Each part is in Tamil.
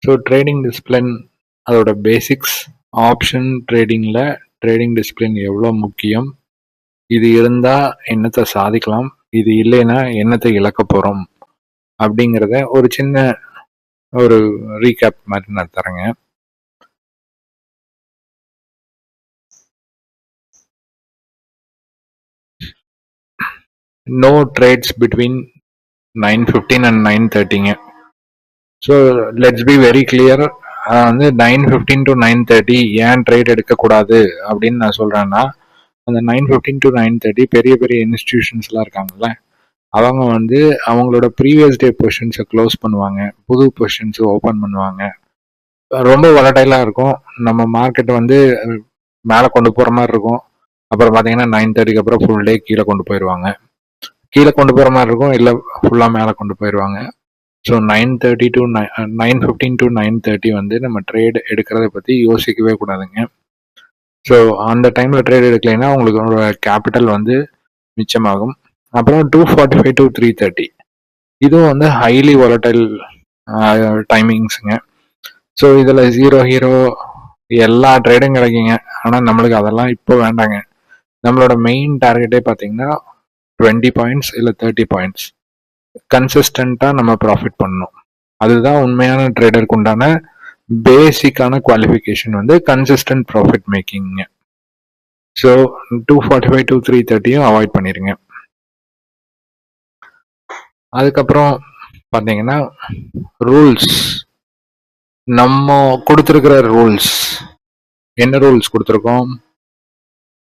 ஸோ ட்ரேடிங் டிசிப்ளின் அதோட பேசிக்ஸ், ஆப்ஷன் ட்ரேடிங்கில் ட்ரேடிங் டிசிப்ளின் எவ்வளோ முக்கியம், இது இருந்தால் என்னத்தை சாதிக்கலாம், இது இல்லைன்னா என்னத்தை இழக்க போகிறோம் அப்படிங்கிறத ஒரு சின்ன ஒரு ரீகேப் மாதிரி நான் தரேங்க. நோ ட்ரேட்ஸ் பிட்வீன் 9:15 and 9:30ங்க. So let's be very clear. வந்து 9:15 to 9:30 ஏன் ட்ரேட் எடுக்கக்கூடாது அப்படின்னு நான் சொல்கிறேன்னா, அந்த 9:15 to 9:30 பெரிய பெரிய இன்ஸ்டிடியூஷன்ஸ்லாம் இருக்காங்கல்ல, அவங்க வந்து அவங்களோட ப்ரீவியஸ் டே பொசிஷன்ஸை க்ளோஸ் பண்ணுவாங்க, புது பொசிஷன்ஸை ஓப்பன் பண்ணுவாங்க. ரொம்ப வொலடைலாக இருக்கும். நம்ம மார்க்கெட் வந்து மேலே கொண்டு போகிற மாதிரி இருக்கும். அப்புறம் பார்த்தீங்கன்னா 9:30க்கு அப்புறம் ஃபுல் டே கீழே கொண்டு போயிடுவாங்க. கீழே கொண்டு போகிற மாதிரி இருக்கும், இல்லை ஃபுல்லாக மேலே கொண்டு போயிடுவாங்க. ஸோ 9:15 to 9:30 வந்து நம்ம ட்ரேட் எடுக்கிறத பற்றி யோசிக்கவே கூடாதுங்க. ஸோ அந்த டைமில் ட்ரேட் எடுக்கலைன்னா உங்களுக்கு கேபிட்டல் வந்து மிச்சமாகும். அப்புறம் 2:45 to 3:30 இதுவும் வந்து ஹைலி வாலடைல் டைமிங்ஸுங்க. ஸோ இதில் ஜீரோ ஹீரோ எல்லா ட்ரேடும் கிடைக்குங்க. ஆனால் நம்மளுக்கு அதெல்லாம் இப்போ வேண்டாங்க. நம்மளோட மெயின் டார்கெட்டே பார்த்தீங்கன்னா 20 பாயிண்ட்ஸ் இல்லை 30 பாயிண்ட்ஸ் கன்சிஸ்டண்ட்டாக நம்ம ப்ராஃபிட் பண்ணணும். அதுதான் உண்மையான ட்ரேடருக்கு உண்டான பேசிக்கான குவாலிஃபிகேஷன் வந்து கன்சிஸ்டன்ட் ப்ராஃபிட் மேக்கிங்க. ஸோ 2:45 to 3:30 அவாய்ட் பண்ணிடுங்க. அதுக்கப்புறம் பார்த்தீங்கன்னா ரூல்ஸ், நம்ம கொடுத்துருக்கிற ரூல்ஸ் என்ன ரூல்ஸ் கொடுத்துருக்கோம்?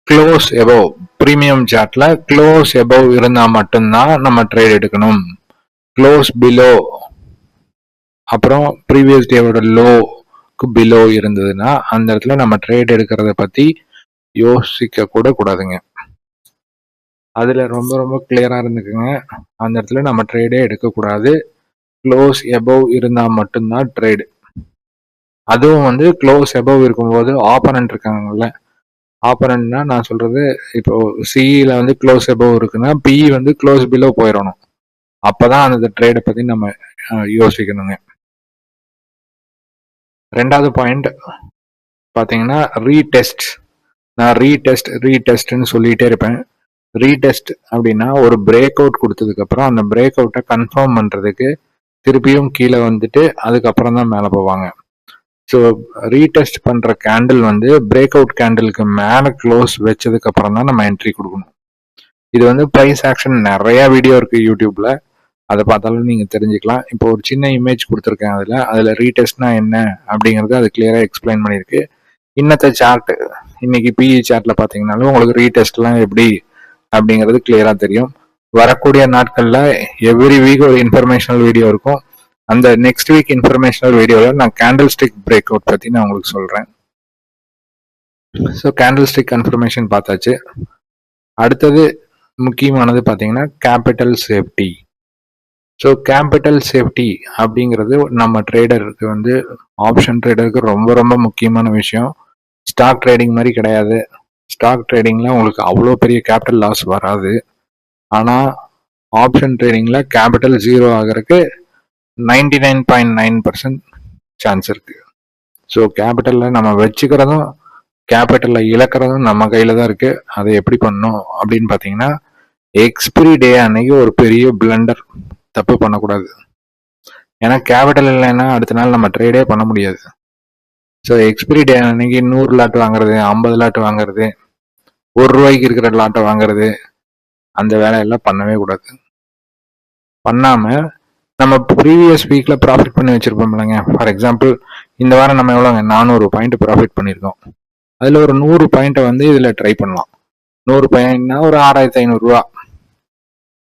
க்ளோஸ் எபவ், ப்ரீமியம் சார்ட்ல க்ளோஸ் எபவ் இருந்தால் மட்டும்தான் நம்ம ட்ரேட் எடுக்கணும். க்ளோஸ் பிலோ, அப்புறம் ப்ரீவியஸ் டேவோட லோக்கு பிலோ இருந்ததுன்னா அந்த இடத்துல நம்ம ட்ரேட் எடுக்கிறத பற்றி யோசிக்க கூட கூடாதுங்க. அதில் ரொம்ப ரொம்ப கிளியராக இருந்துக்குங்க. அந்த இடத்துல நம்ம ட்ரேடே எடுக்கக்கூடாது. க்ளோஸ் எபவ் இருந்தால் மட்டும்தான் ட்ரேடு. அதுவும் வந்து க்ளோஸ் எபவ் இருக்கும்போது ஆப்பனண்ட் இருக்காங்கல்ல, ஆப்பனண்ட்னா நான் சொல்றது இப்போ சிஇல வந்து க்ளோஸ் எபவ் இருக்குன்னா பிஇ வந்து க்ளோஸ் பிலோ போயிடணும். அப்பதான் அந்த ட்ரேடை பத்தி நம்ம யோசிக்கணுங்க. ரெண்டாவது பாயிண்ட் பார்த்தீங்கன்னா ரீடெஸ்ட். நான் ரீடெஸ்ட்னு சொல்லிட்டே இருப்பேன். ரீடெஸ்ட் அப்படின்னா ஒரு பிரேக் அவுட் கொடுத்ததுக்கு அப்புறம் அந்த பிரேக் அவுட்டை கன்ஃபார்ம் பண்றதுக்கு திருப்பியும் கீழே வந்துட்டு அதுக்கப்புறம் தான் மேலே போவாங்க. ஸோ ரீடெஸ்ட் பண்ற கேண்டில் வந்து பிரேக் அவுட் கேண்டிலுக்கு மேலே க்ளோஸ் வச்சதுக்கு அப்புறம் தான் நம்ம என்ட்ரி கொடுக்கணும். இது வந்து ப்ரைஸ் ஆக்ஷன் நிறைய வீடியோ இருக்கு யூடியூப்ல, அதை பார்த்தாலும் நீங்க தெரிஞ்சுக்கலாம். இப்போ ஒரு சின்ன இமேஜ் கொடுத்துருக்கேன், அதுல ரீடெஸ்ட்னா என்ன அப்படிங்கறது அது கிளியரா எக்ஸ்பிளைன் பண்ணியிருக்கு. இன்னத்த சார்ட் இன்னைக்கு பிஇ சார்ட்ல பாத்தீங்கன்னாலும் உங்களுக்கு ரீடெஸ்ட்லாம் எப்படி அப்படிங்கிறது கிளியரா தெரியும். வரக்கூடிய நாட்கள்ல எவ்ரி வீக் ஒரு இன்ஃபர்மேஷனல் வீடியோ இருக்கும். அந்த நெக்ஸ்ட் வீக் இன்ஃபர்மேஷனல் வீடியோவில் நான் கேண்டில் ஸ்டிக் பிரேக் அவுட் பற்றி நான் உங்களுக்கு சொல்கிறேன். ஸோ கேண்டில் ஸ்டிக் கன்ஃபர்மேஷன் பார்த்தாச்சு. அடுத்தது முக்கியமானது பார்த்தீங்கன்னா capital safety. So capital safety அப்படிங்கிறது நம்ம ட்ரேடருக்கு வந்து ஆப்ஷன் ட்ரேடருக்கு ரொம்ப ரொம்ப முக்கியமான விஷயம். ஸ்டாக் ட்ரேடிங் மாதிரி கிடையாது. ஸ்டாக் ட்ரேடிங்கில் உங்களுக்கு அவ்வளோ பெரிய கேபிட்டல் லாஸ் வராது. ஆனால் ஆப்ஷன் ட்ரேடிங்கில் கேபிட்டல் ஜீரோ ஆகிறதுக்கு 99.9% சான்ஸ் இருக்கு. ஸோ கேபிட்டலில் நம்ம வச்சுக்கிறதும் கேபிட்டலில் இழக்கிறதும் நம்ம கையில் தான் இருக்கு. அதை எப்படி பண்ணணும் அப்படின்னு பார்த்தீங்கன்னா, எக்ஸ்பிரி டே அன்னைக்கு ஒரு பெரிய பிளண்டர் தப்பு பண்ணக்கூடாது. ஏன்னா கேபிட்டல் இல்லைன்னா அடுத்த நாள் நம்ம ட்ரேடே பண்ண முடியாது. ஸோ எக்ஸ்பிரி டே அன்னைக்கு 100 லாட் வாங்குறது, 50 லாட் வாங்குறது, ₹1 இருக்கிற லாட்டை வாங்குறது, அந்த வேலையெல்லாம் பண்ணவே கூடாது. பண்ணாம நம்ம ப்ரீவியஸ் வீக்ல ப்ராஃபிட் பண்ணி வச்சிருப்போம் இல்லைங்க. ஃபார் எக்ஸாம்பிள் இந்த வாரம் நம்ம எவ்வளோங்க 400 பாயிண்ட் ப்ராஃபிட் பண்ணியிருக்கோம். அதில் ஒரு 100 பாயிண்ட்டை வந்து இதில் ட்ரை பண்ணலாம். 100 பாயிண்ட்னா ஒரு 6500 ரூபா,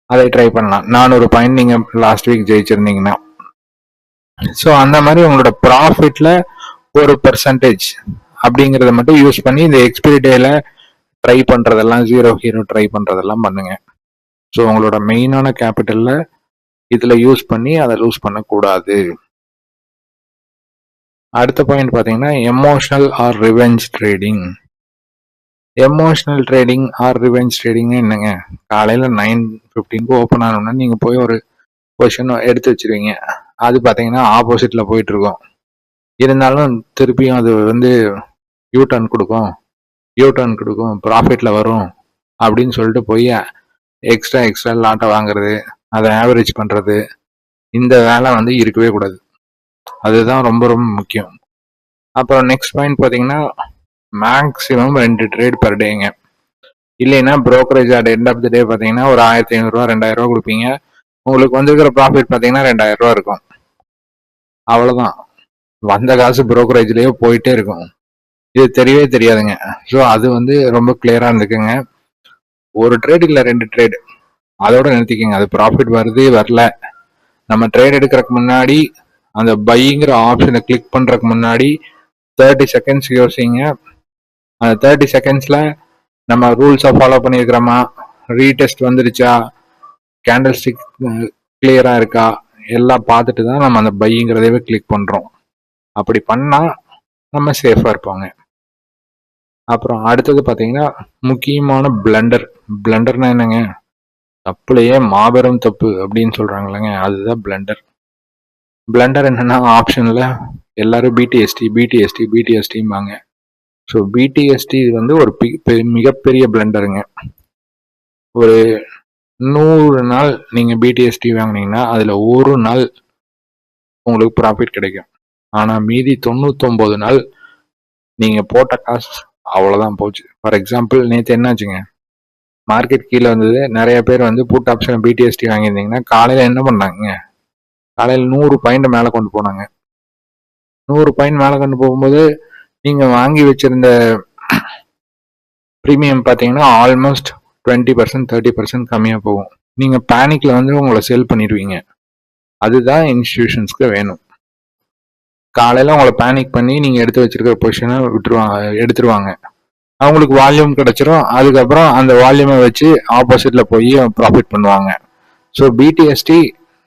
அதை ட்ரை பண்ணலாம். 400 பாயிண்ட் நீங்கள் லாஸ்ட் வீக் ஜெயிச்சிருந்தீங்கன்னா, ஸோ அந்த மாதிரி உங்களோட ப்ராஃபிட்ல ஒரு பெர்சன்டேஜ் அப்படிங்கிறத மட்டும் யூஸ் பண்ணி இந்த எக்ஸ்பிரி டேல ட்ரை பண்ணுறதெல்லாம் ஜீரோ ஹீரோ ட்ரை பண்ணுறதெல்லாம் பண்ணுங்க. ஸோ உங்களோட மெயினான கேபிட்டலில் இதுல யூஸ் பண்ணி அதை லூஸ் பண்ணக்கூடாது. அடுத்த பாயிண்ட் பார்த்தீங்கன்னா emotional or revenge trading. Emotional trading or revenge trading என்னங்க? காலையில் 9:15 ஓப்பன் ஆனோம்னா நீங்கள் போய் ஒரு பொசிஷன் எடுத்து வச்சிருவீங்க. அது பார்த்தீங்கன்னா ஆப்போசிட்ல போயிட்டு இருக்கோம். இருந்தாலும் திருப்பியும் அது வந்து யூ டர்ன் கொடுக்கும் ப்ராஃபிட்ல வரும் அப்படின்னு சொல்லிட்டு போய் எக்ஸ்ட்ரா லாட்டை வாங்குறது, அதை ஆவரேஜ் பண்றது, இந்த வேலை வந்து இருக்கவே கூடாது. அதுதான் ரொம்ப ரொம்ப முக்கியம். அப்புறம் நெக்ஸ்ட் பாயிண்ட் பார்த்தீங்கன்னா, மேக்ஸிமம் 2 ட்ரேட் பர் டேங்க. இல்லைன்னா brokerage at end of the day பார்த்தீங்கன்னா ஒரு 1500 2000 கொடுப்பீங்க. உங்களுக்கு வந்திருக்கிற ப்ராஃபிட் பார்த்தீங்கன்னா 2000 இருக்கும். அவ்வளோதான். வந்த காசு brokerage-லயே போயிட்டே இருக்கும். இது தெரியவே தெரியாதுங்க. ஸோ அது வந்து ரொம்ப கிளியரா இருந்துக்குங்க. ஒரு ட்ரேட் இல்லை 2 ட்ரேட் அதோட நிறுத்திக்கங்க. அது ப்ராஃபிட் வருது வரல, நம்ம ட்ரேட் எடுக்கிறதுக்கு முன்னாடி அந்த பைங்கிற ஆப்ஷனை கிளிக் பண்றதுக்கு முன்னாடி 30 செகண்ட்ஸ் யோசிங்க. அந்த 30 செகண்ட்ஸ்ல நம்ம ரூல்ஸை ஃபாலோ பண்ணியிருக்கிறோமா, ரீடெஸ்ட் வந்துருச்சா, கேண்டில் ஸ்டிக் கிளியரா இருக்கா, எல்லாம் பார்த்துட்டு தான் நம்ம அந்த பைங்கிறதவே கிளிக் பண்றோம். அப்படி பண்ணா நம்ம சேஃபா இருப்போங்க. அப்புறம் அடுத்தது பார்த்தீங்கன்னா முக்கியமான பிளண்டர்னா என்னங்க, தப்புலையே மாபெரும் தப்பு அப்படின்னு சொல்றாங்களேங்க, அதுதான் பிளண்டர் என்னன்னா ஆப்ஷன்ல எல்லாரும் பிடிஎஸ்டிம்பாங்க. ஸோ பிடிஎஸ்டி வந்து ஒரு மிகப்பெரிய பிளண்டருங்க. ஒரு 100 நாள் நீங்க பிடிஎஸ்டி வாங்கினீங்கன்னா அதுல ஒரு நாள் உங்களுக்கு ப்ராஃபிட் கிடைக்கும். ஆனா மீதி 99 நாள் நீங்க போட்ட காசு அவ்வளவுதான் போச்சு. ஃபார் எக்ஸாம்பிள் நேற்று என்னாச்சுங்க, மார்க்கெட் கீழே வந்தது, நிறைய பேர் வந்து புட் ஆப்ஷன் பிடிஎஸ்டி வாங்கியிருந்தீங்கன்னா காலையில என்ன பண்ணாங்க, காலையில் 100 பாயிண்ட் மேலே கொண்டு போனாங்க. 100 பாயிண்ட் மேலே கொண்டு போகும்போது நீங்க வாங்கி வச்சிருந்த ப்ரீமியம் பார்த்தீங்கன்னா ஆல்மோஸ்ட் 20% 30% கம்மியாக போகும். நீங்க பேனிக்ல வந்து உங்களை செல் பண்ணிடுவீங்க. அதுதான் இன்ஸ்டிடியூஷன்ஸ்க்கு வேணும். காலையில உங்களை பேனிக் பண்ணி நீங்க எடுத்து வச்சிருக்கிற பொசிஷனை எடுத்துருவாங்க. அவங்களுக்கு வால்யூம் கிடைச்சிரும். அதுக்கப்புறம் அந்த வால்யூமை வச்சு ஆப்போசிட்ல போய் ப்ராஃபிட் பண்ணுவாங்க. ஸோ பிடிஎஸ்டி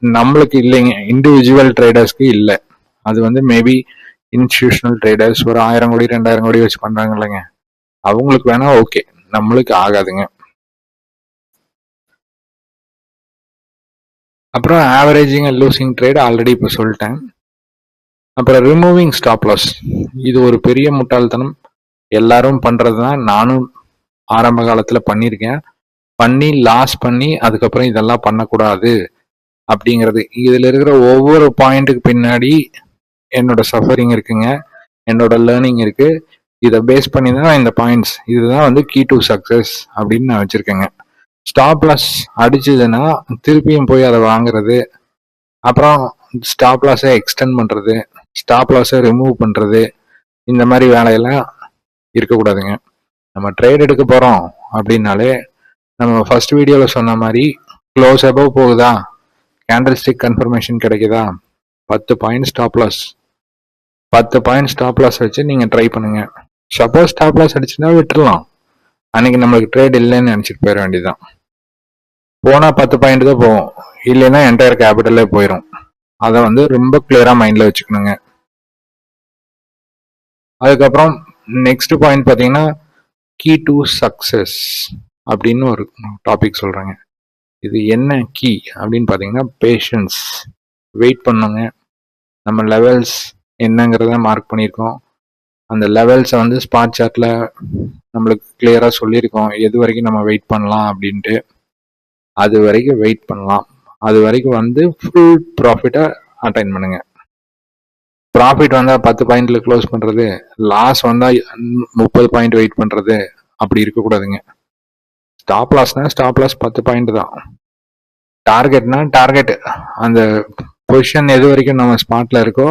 நம்மளுக்கு இல்லைங்க, இண்டிவிஜுவல் ட்ரேடர்ஸ்க்கு இல்லை. அது வந்து மேபி இன்ஸ்டிடியூஷனல் ட்ரேடர்ஸ் ஒரு 1000 கோடி 2000 கோடி வச்சு பண்றாங்க இல்லைங்க, அவங்களுக்கு வேணா ஓகே, நம்மளுக்கு ஆகாதுங்க. அப்புறம் averaging and losing trade already இப்போ சொல்லிட்டேன். அப்புறம் ரிமூவிங் ஸ்டாப் லாஸ், இது ஒரு பெரிய முட்டாள்தனம். எல்லாரும் பண்றது தான், நானும் ஆரம்ப காலத்துல பண்ணியிருக்கேன். பண்ணி லாஸ் பண்ணி அதுக்கப்புறம் இதெல்லாம் பண்ணக்கூடாது அப்படிங்கிறது. இதுல இருக்கிற ஒவ்வொரு பாயிண்ட்டுக்கு பின்னாடி என்னோட சஃபரிங் இருக்குங்க, என்னோட லேர்னிங் இருக்கு. இதை பேஸ் பண்ணி தான் இந்த பாயிண்ட்ஸ், இதுதான் வந்து கீ டு சக்சஸ் அப்படின்னு நான் வச்சிருக்கேங்க. ஸ்டாப் லாஸ் அடிச்சதுன்னா திருப்பியும் போய் அதை வாங்குறது, அப்புறம் ஸ்டாப் லாஸை எக்ஸ்டெண்ட் பண்றது, ஸ்டாப் லாஸை ரிமூவ் பண்றது, இந்த மாதிரி வேலையெல்லாம் இருக்கக்கூடாதுங்க. நம்ம ட்ரேட் எடுக்க போறோம் அப்படின்னாலே நம்ம ஃபர்ஸ்ட் வீடியோல சொன்ன மாதிரி க்ளோஸ் அபவ் போகுதா, கேண்டில் ஸ்டிக் கன்ஃபர்மேஷன் கிடைக்குதா, 10 point stop loss, 10 point stop loss வச்சு நீங்க ட்ரை பண்ணுங்க. சப்போஸ் ஸ்டாப் லாஸ் அடிச்சுன்னா விட்டுடலாம், அன்னைக்கு நம்மளுக்கு ட்ரேட் இல்லைன்னு நினைச்சிட்டு போயிட வேண்டியதுதான். போனா 10 பாயிண்ட் தான் போகும், இல்லைன்னா என்டையர் கேபிட்டலே போயிடும். அதை வந்து ரொம்ப கிளியரா மைண்ட்ல வச்சுக்கணுங்க. அதுக்கப்புறம் நெக்ஸ்ட் பாயிண்ட் பார்த்தீங்கன்னா கீ டு சக்சஸ் அப்படின்னு ஒரு டாபிக் சொல்றாங்க. இது என்ன கீ அப்படின்னு பார்த்தீங்கன்னா பேஷன்ஸ், வெயிட் பண்ணுங்க. நம்ம லெவல்ஸ் என்னங்கிறத மார்க் பண்ணியிருக்கோம். அந்த லெவல்ஸை வந்து ஸ்பாட் சார்ட்ல நம்மளுக்கு கிளியரா சொல்லியிருக்கோம், எது வரைக்கும் நம்ம வெயிட் பண்ணலாம் அப்படின்ட்டு. அது வரைக்கும் வெயிட் பண்ணலாம், அது வரைக்கும் வந்து ஃபுல் ப்ராஃபிட்டை அட்டைன் பண்ணுங்க. ப்ராஃபிட் வந்தா 10 பாயிண்ட்ல க்ளோஸ் பண்றது, லாஸ் வந்தா 30 பாயிண்ட் வெயிட் பண்றது, அப்படி இருக்கக்கூடாதுங்க. ஸ்டாப் லாஸ்னா ஸ்டாப் லாஸ் 10 பாயிண்ட் தான். டார்கெட்னா டார்கெட், அந்த பொசிஷன் எது வரைக்கும் நம்ம ஸ்பாட்ல இருக்கோ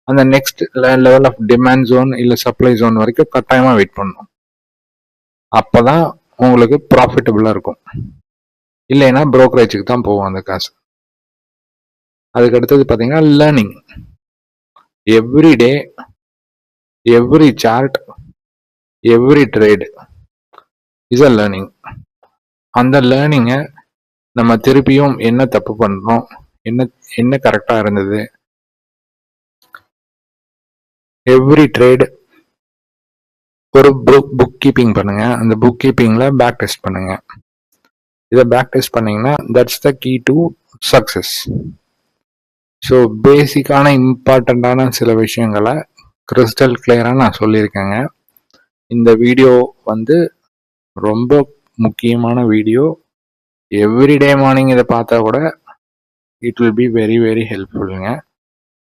அந்த next level of demand zone இல்ல சப்ளை ஜோன் வரைக்கும் கட்டாயமா வெயிட் பண்ணணும். அப்பதான் உங்களுக்கு ப்ராஃபிட்டபிளா இருக்கும். இல்லைன்னா புரோக்கரேஜுக்கு தான் போகும் அந்த காசு. அதுக்கு அடுத்தது பாத்தீங்கன்னா learning. Every day, every chart, every trade is a learning. அந்த லேர்னிங்கை நம்ம திருப்பியும் என்ன தப்பு பண்றோம், என்ன கரெக்டா இருந்தது, எவ்ரி ட்ரேட் ஒரு புக் கீப்பிங் பண்ணுங்க. அந்த புக் கீப்பிங்ல பேக் டெஸ்ட் பண்ணுங்க. இதை பேக் டெஸ்ட் பண்ணீங்கன்னா that's the key to success. So பேசிக்கான இம்பார்ட்டண்ட்டான சில விஷயங்களை கிறிஸ்டல் கிளியராக நான் சொல்லியிருக்கேங்க. இந்த வீடியோ வந்து ரொம்ப முக்கியமான வீடியோ. எவ்ரிடே மார்னிங் இதை பார்த்தா கூட it will be very very ஹெல்ப்ஃபுல்லுங்க.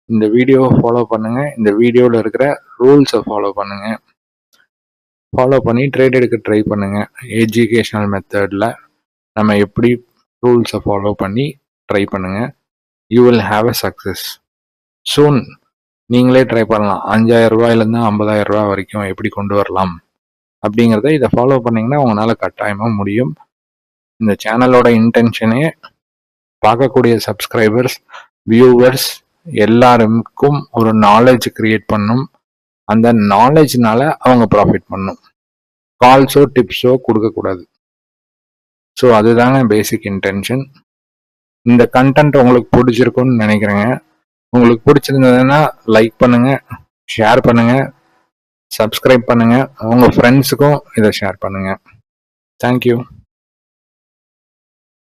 இந்த வீடியோவை ஃபாலோ பண்ணுங்க. இந்த வீடியோவில் இருக்கிற ரூல்ஸை ஃபாலோ பண்ணுங்க. ஃபாலோ பண்ணி ட்ரேட் எடுக்க ட்ரை பண்ணுங்க. எஜுகேஷனல் மெத்தடில் நம்ம எப்படி ரூல்ஸை ஃபாலோ பண்ணி ட்ரை பண்ணுங்க. You will have a success soon. நீங்களே ட்ரை பண்ணலாம். 5000 ரூபாயிலேருந்து 50,000 ரூபா வரைக்கும் எப்படி கொண்டு வரலாம் அப்படிங்கிறத இதை ஃபாலோ பண்ணிங்கன்னா உங்களால் கட்டாயமாக முடியும். இந்த சேனலோட இன்டென்ஷனே பார்க்கக்கூடிய சப்ஸ்கிரைபர்ஸ், வியூவர்ஸ் எல்லாருக்கும் ஒரு நாலேஜ் கிரியேட் பண்ணும். அந்த நாலேஜ்னால அவங்க ப்ராஃபிட் பண்ணும். கால்ஸோ டிப்ஸோ கொடுக்கக்கூடாது. ஸோ அதுதாங்க பேசிக் இன்டென்ஷன். இந்த கண்டென்ட் உங்களுக்கு பிடிச்சிருக்குன்னு நினைக்கிறேங்க. உங்களுக்கு பிடிச்சிருந்ததுன்னா லைக் பண்ணுங்க, ஷேர் பண்ணுங்க, சப்ஸ்கிரைப் பண்ணுங்க, உங்க ஃப்ரெண்ட்ஸுக்கும் இதை ஷேர் பண்ணுங்க. தேங்க்யூ.